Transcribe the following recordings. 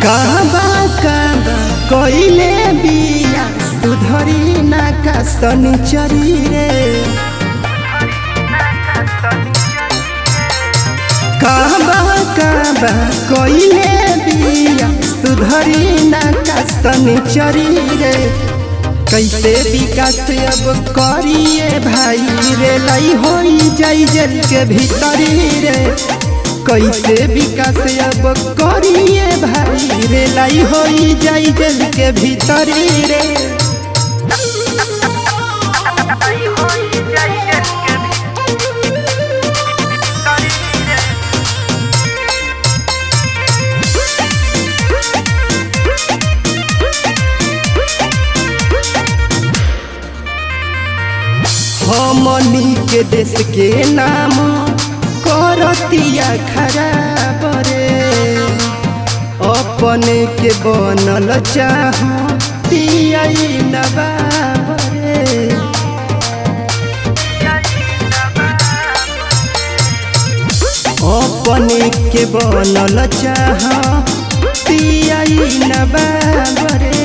काबा काबा कइले बिया सुधरी ना का सनिचरी रे। काबा काबा कइले बिया सुधरी ना का सनिचरी रे। कैसे विकास अब करिए भाई रे, लाई होई जाई जेल के भीतरी रे। कैसे विकास अब करिए भाई रे, लाई होई जाई जेल के भीतरी रे। हमनी के देश के नाम करतिया खराब रे, अपने के बनल चाहतिया नवाब रे। अपने के बनल चाहतिया नवाब रे।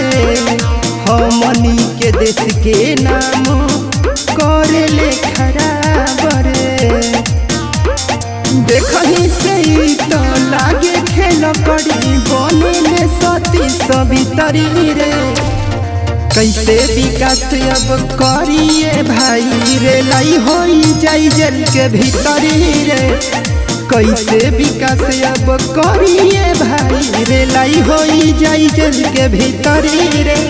हमनी के देश के नाम करेले खराब रे। देखही से ही तो लागे खेल करी बने सती सवितरी रे। कैसे विकास अब करिए भाई रे, लाई होई जाई जेल के भीतरी रे। कैसे विकास अब करिए भाई रे, लाई होई जाई जेल के भीतरी रे।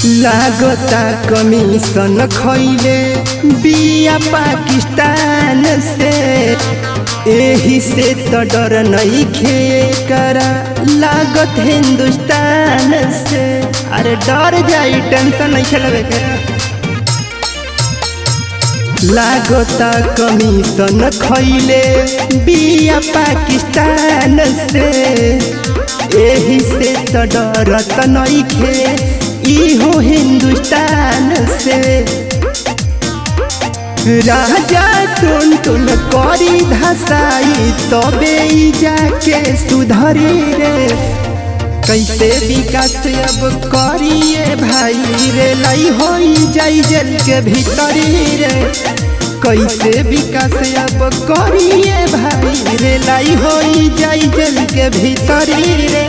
लागता कमीशन खैले बिया पाकिस्तान से, एही से तो डर नहीं खे करा लागत हिंदुस्तान से। अरे डर जाई टेंशन नहीं खेलवे के। लागता कमीशन खैले बिया पाकिस्तान से, एही से तो डरत नहीं खे इहो हिंदुस्तान से। राजा टुन टुन करी धसाई तबे जाके सुधरी रे। कैसे विकास अब करिए भाई रे, लाई होई जाई जेल के भीतरी रे। कैसे विकास अब करिए भाई रे, लाई होई जाई जेल के भीतरी रे।